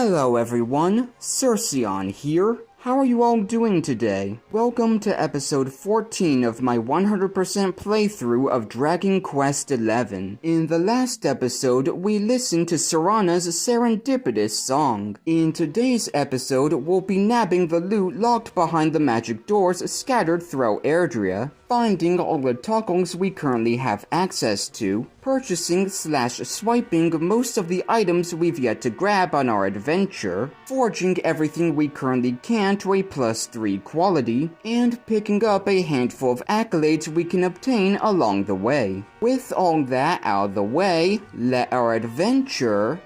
Hello everyone, Circeon here. How are you all doing today? Welcome to episode 14 of my 100% playthrough of Dragon Quest XI. In the last episode, we listened to Serana's serendipitous song. In today's episode, we'll be nabbing the loot locked behind the magic doors scattered throughout Erdrea, finding all the Tockles we currently have access to, purchasing/swiping most of the items we've yet to grab on our adventure, forging everything we currently can to a +3 quality, and picking up a handful of accolades we can obtain along the way. With all that out of the way, let our adventure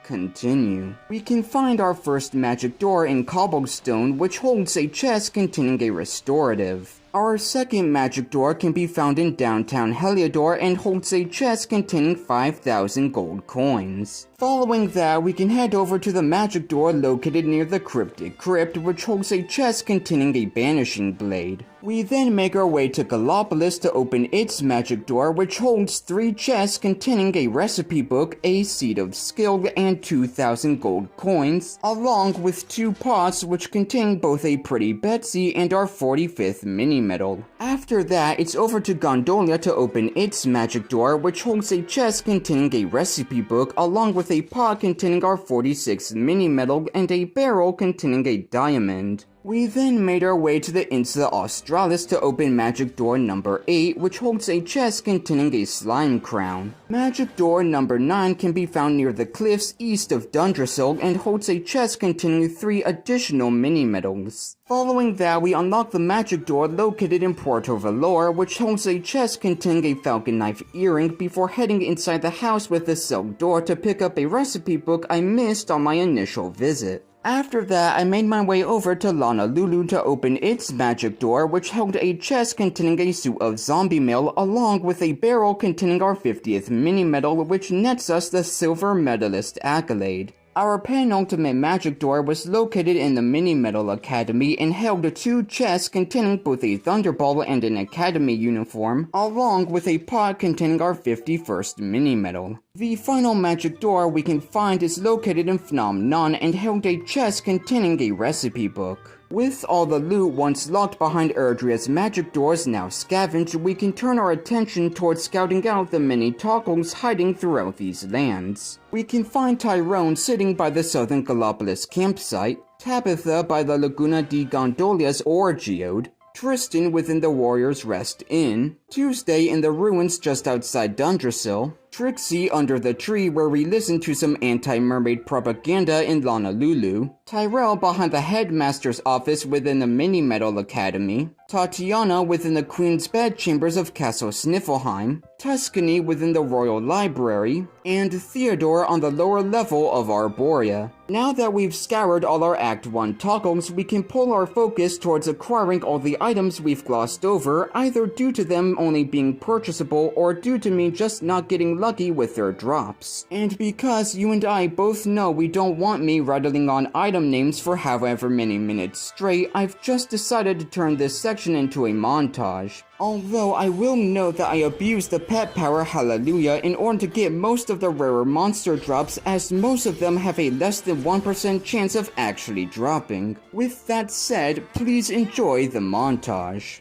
continue. We can find our first magic door in cobblestone, which holds a chest containing a restorative. Our second magic door can be found in downtown Heliodor and holds a chest containing 5,000 gold coins. Following that, we can head over to the magic door located near the Cryptic Crypt, which holds a chest containing a banishing blade. We then make our way to Gallopolis to open its magic door, which holds 3 chests containing a recipe book, a seed of skill, and 2,000 gold coins, along with 2 pots which contain both a Pretty Betsy and our 45th mini medal. After that, it's over to Gondolia to open its magic door, which holds a chest containing a recipe book, along with a pot containing our 46th mini medal and a barrel containing a diamond. We then made our way to the Insula Australis to open magic door number 8, which holds a chest containing a slime crown. Magic door number 9 can be found near the cliffs east of Dundrasil and holds a chest containing 3 additional mini medals. Following that, we unlock the magic door located in Puerto Valor, which holds a chest containing a falcon knife earring, before heading inside the house with the silk door to pick up a recipe book I missed on my initial visit. After that, I made my way over to Honolulu to open its magic door, which held a chest containing a suit of zombie mail, along with a barrel containing our 50th mini medal, which nets us the silver medalist accolade. Our penultimate magic door was located in the Mini Medal Academy and held 2 chests containing both a Thunderball and an Academy uniform, along with a pot containing our 51st mini medal. The final magic door we can find is located in Phnom and held a chest containing a recipe book. With all the loot once locked behind Erdrea's magic doors now scavenged, we can turn our attention towards scouting out the many Tockles hiding throughout these lands. We can find Tyrone sitting by the southern Gallopolis campsite, Tabitha by the Laguna di Gondolia's ore geode, Tristan within the Warrior's Rest Inn, Tuesday in the ruins just outside Dundrasil, Trixie under the tree where we listened to some anti-mermaid propaganda in Honolulu, Tyrell behind the headmaster's office within the Mini Medal Academy, Tatiana within the Queen's bedchambers of Castle Sniffelheim, Tuscany within the Royal Library, and Theodore on the lower level of Arborea. Now that we've scoured all our Act 1 Tockles, we can pull our focus towards acquiring all the items we've glossed over, either due to them only being purchasable or due to me just not getting lucky with their drops. And because you and I both know we don't want me rattling on item names for however many minutes straight, I've just decided to turn this section into a montage. Although I will note that I abused the pet power Hallelujah in order to get most of the rarer monster drops, as most of them have a less than 1% chance of actually dropping. With that said, please enjoy the montage.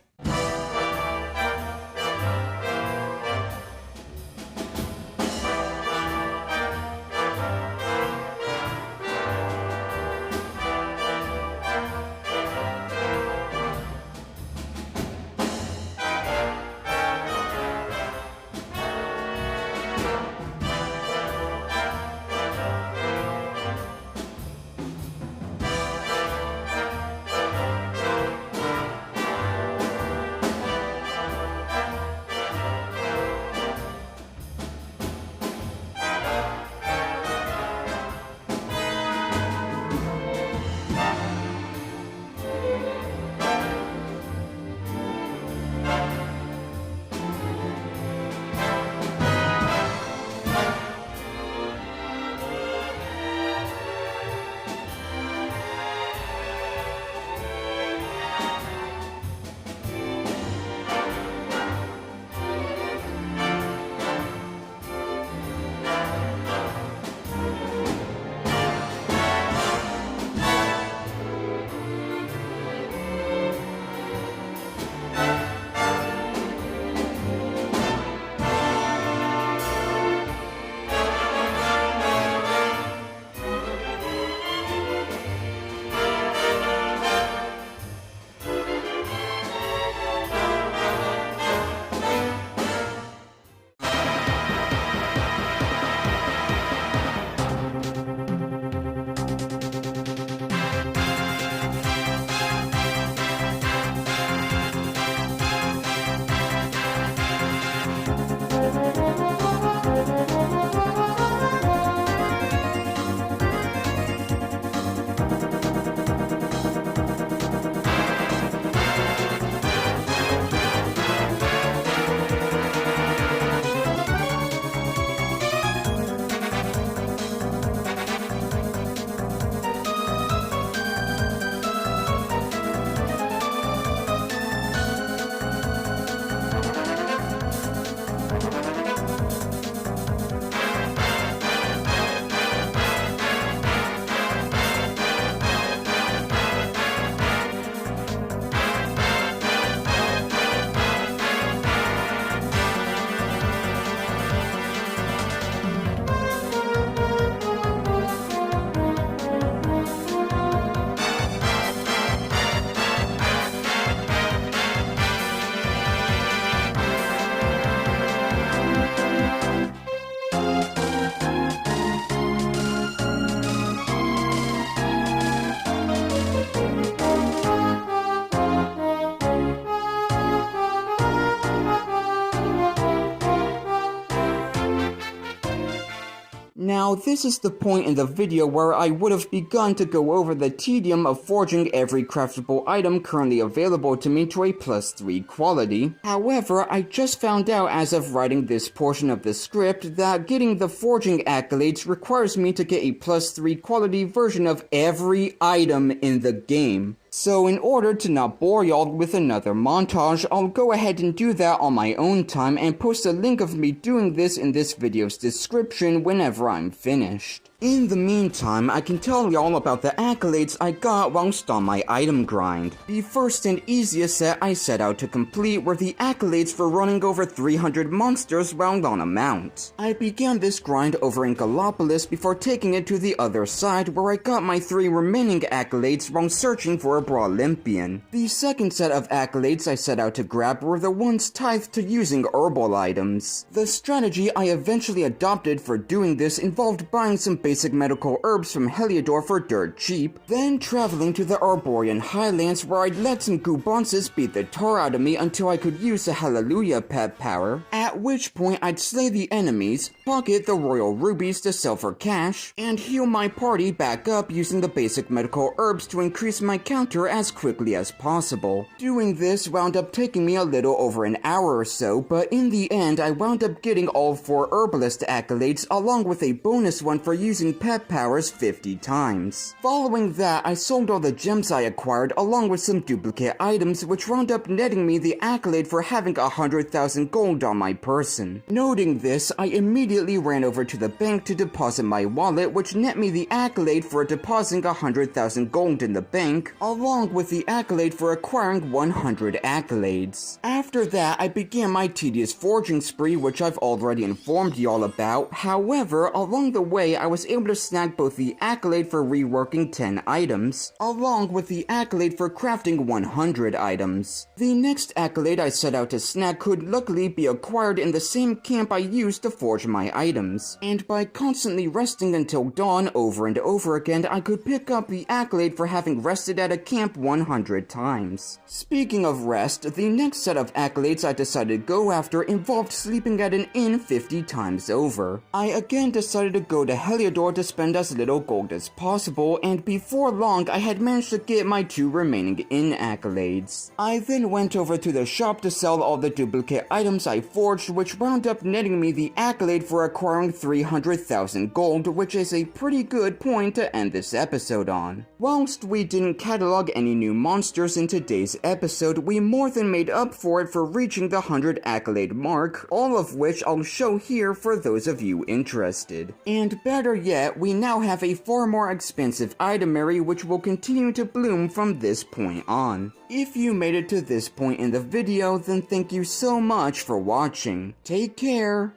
Now this is the point in the video where I would have begun to go over the tedium of forging every craftable item currently available to me to a +3 quality. However, I just found out as of writing this portion of the script that getting the forging accolades requires me to get a +3 quality version of every item in the game. So in order to not bore y'all with another montage, I'll go ahead and do that on my own time and post a link of me doing this in this video's description whenever I'm finished. In the meantime, I can tell y'all about the accolades I got whilst on my item grind. The first and easiest set I set out to complete were the accolades for running over 300 monsters while on a mount. I began this grind over in Gallopolis before taking it to the other side where I got my 3 remaining accolades while searching for a Brawlympian. The second set of accolades I set out to grab were the ones tied to using herbal items. The strategy I eventually adopted for doing this involved buying some basic medical herbs from Heliodor for dirt cheap, then traveling to the Arborean Highlands where I'd let some Goobonces beat the tar out of me until I could use the Hallelujah pet power, at which point I'd slay the enemies, pocket the royal rubies to sell for cash, and heal my party back up using the basic medical herbs to increase my counter as quickly as possible. Doing this wound up taking me a little over an hour or so, but in the end I wound up getting all 4 herbalist accolades along with a bonus one for using pet powers 50 times. Following that, I sold all the gems I acquired along with some duplicate items which wound up netting me the accolade for having 100,000 gold on my person. Noting this, I immediately ran over to the bank to deposit my wallet which net me the accolade for depositing 100,000 gold in the bank, along with the accolade for acquiring 100 accolades. After that, I began my tedious forging spree which I've already informed y'all about. However, along the way I was able to snag both the accolade for reworking 10 items, along with the accolade for crafting 100 items. The next accolade I set out to snag could luckily be acquired in the same camp I used to forge my items, and by constantly resting until dawn over and over again, I could pick up the accolade for having rested at a camp 100 times. Speaking of rest, the next set of accolades I decided to go after involved sleeping at an inn 50 times over. I again decided to go to Heliodor to spend as little gold as possible, and before long I had managed to get my 2 remaining inn accolades. I then went over to the shop to sell all the duplicate items I forged, which wound up netting me the accolade for acquiring 300,000 gold, which is a pretty good point to end this episode on. Whilst we didn't catalog any new monsters in today's episode, we more than made up for it for reaching the 100 accolade mark, all of which I'll show here for those of you interested. And better yet, we now have a far more expensive itemary which will continue to bloom from this point on. If you made it to this point in the video, then thank you so much for watching. Take care,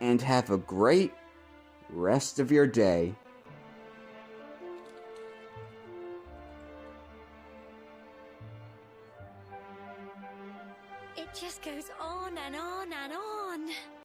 and have a great rest of your day. It just goes on and on and on.